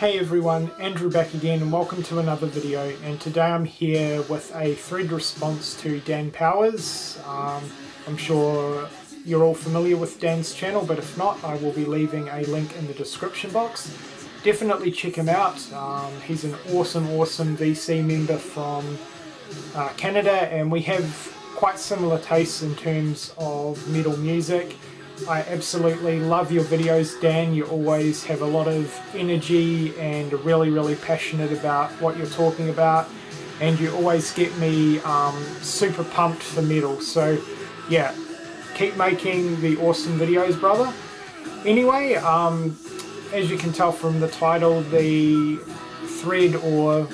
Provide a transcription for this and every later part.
Hey everyone, Andrew back again and welcome to another video, and today I'm here with a thread response to Dan Powers. I'm sure you're all familiar with Dan's channel, but if not, I will be leaving a link in the description box. Definitely check him out. He's an awesome VC member from Canada, and we have quite similar tastes in terms of metal music. I absolutely love your videos, Dan. You always have a lot of energy and are really passionate about what you're talking about, and you always get me super pumped for metal. So yeah, keep making the awesome videos, brother. Anyway, as you can tell from the title, the thread or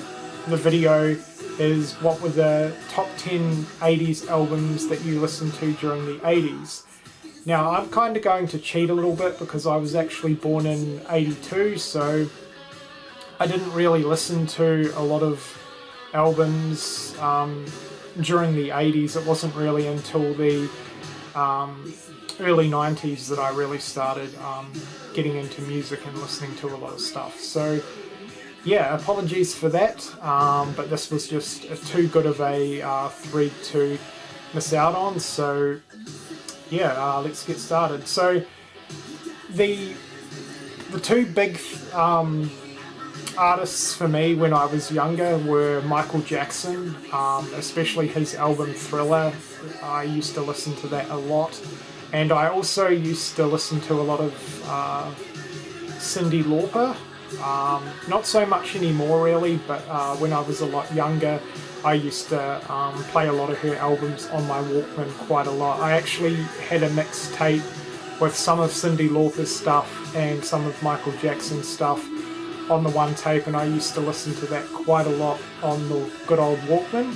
the video is what were the top 10 80s albums that you listened to during the 80s. Now, I'm kind of going to cheat a little bit because I was actually born in 82, so I didn't really listen to a lot of albums during the 80s. It wasn't really until the early 90s that I really started getting into music and listening to a lot of stuff. So yeah, apologies for that, but this was just too good of a thread to miss out on. So yeah, let's get started. So the two big artists for me when I was younger were Michael Jackson, especially his album Thriller. I used to listen to that a lot, and I also used to listen to a lot of Cyndi Lauper. Not so much anymore really, but when I was a lot younger, I used to play a lot of her albums on my Walkman quite a lot. I actually had a mixtape with some of Cyndi Lauper's stuff and some of Michael Jackson's stuff on the one tape, and I used to listen to that quite a lot on the good old Walkman.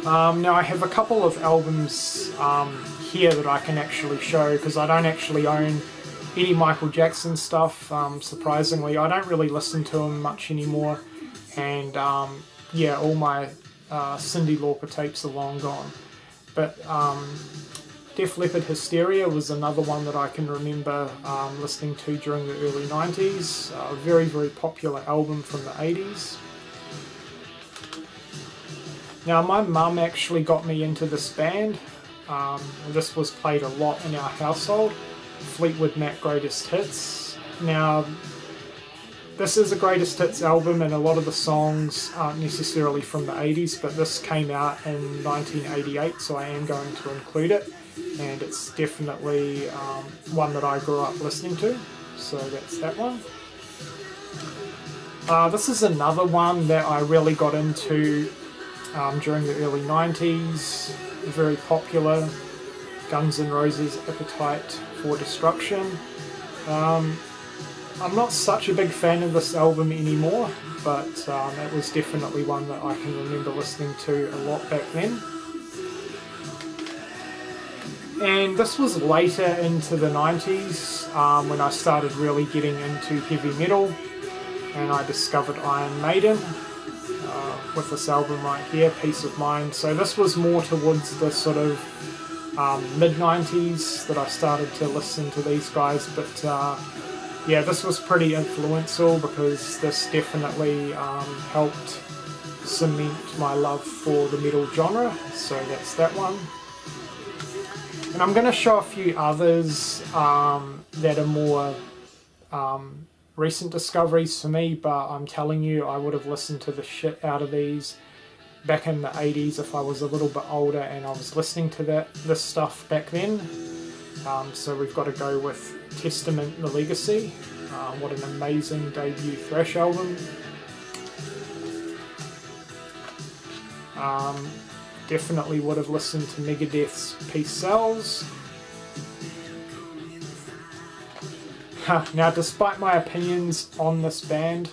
Now I have a couple of albums here that I can actually show, because I don't actually own any Michael Jackson stuff, surprisingly. I don't really listen to him much anymore, and yeah, all my Cyndi Lauper tapes are long gone. But Def Leppard Hysteria was another one that I can remember listening to during the early 90s. A very popular album from the 80s. Now my mum actually got me into this band. This was played a lot in our household. Fleetwood Mac Greatest Hits. Now this is a greatest hits album, and a lot of the songs aren't necessarily from the 80s, but this came out in 1988, so I am going to include it, and it's definitely one that I grew up listening to, so that's that one. This is another one that I really got into during the early 90s, very popular, Guns N' Roses' Appetite for Destruction. I'm not such a big fan of this album anymore, but it was definitely one that I can remember listening to a lot back then. And this was later into the 90s when I started really getting into heavy metal, and I discovered Iron Maiden with this album right here, Peace of Mind. So this was more towards the sort of mid-90s that I started to listen to these guys, but yeah, this was pretty influential because this definitely helped cement my love for the metal genre, so that's that one. And I'm going to show a few others that are more recent discoveries for me, but I'm telling you, I would have listened to the shit out of these back in the 80s if I was a little bit older and I was listening to this stuff back then. So we've got to go with Testament, The Legacy. What an amazing debut thrash album. Definitely would have listened to Megadeth's Peace Sells. Now, despite my opinions on this band,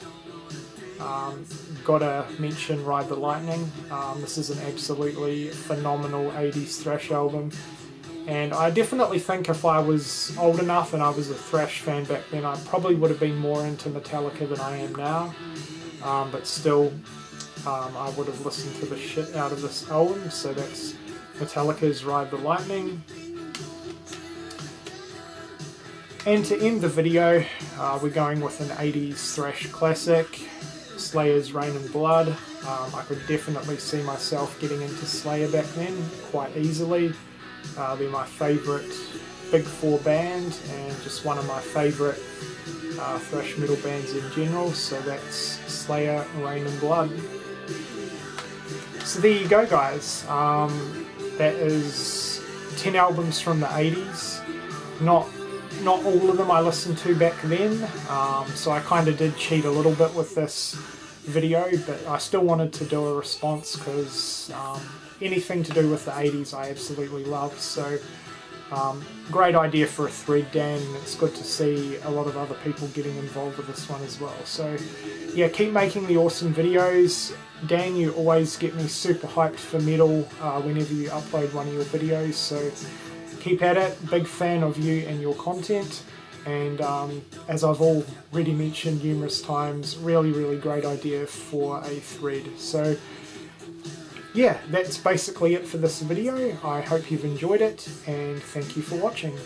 gotta mention Ride the Lightning. This is an absolutely phenomenal 80s thrash album. And I definitely think if I was old enough and I was a thrash fan back then, I probably would have been more into Metallica than I am now. But still, I would have listened to the shit out of this album. So that's Metallica's Ride the Lightning. And to end the video, we're going with an 80s thrash classic, Slayer's Rain and Blood. I could definitely see myself getting into Slayer back then quite easily. They're my favourite Big Four band and just one of my favourite thrash metal bands in general, so that's Slayer, Rain and Blood. So there you go, guys. That is 10 albums from the 80s. Not all of them I listened to back then, so I kind of did cheat a little bit with this video, but I still wanted to do a response because anything to do with the 80s I absolutely love. So great idea for a thread, Dan, and it's good to see a lot of other people getting involved with this one as well. So yeah, keep making the awesome videos. Dan, you always get me super hyped for metal whenever you upload one of your videos, so keep at it. Big fan of you and your content, and as I've already mentioned numerous times, really great idea for a thread. So yeah, that's basically it for this video. I hope you've enjoyed it, and thank you for watching.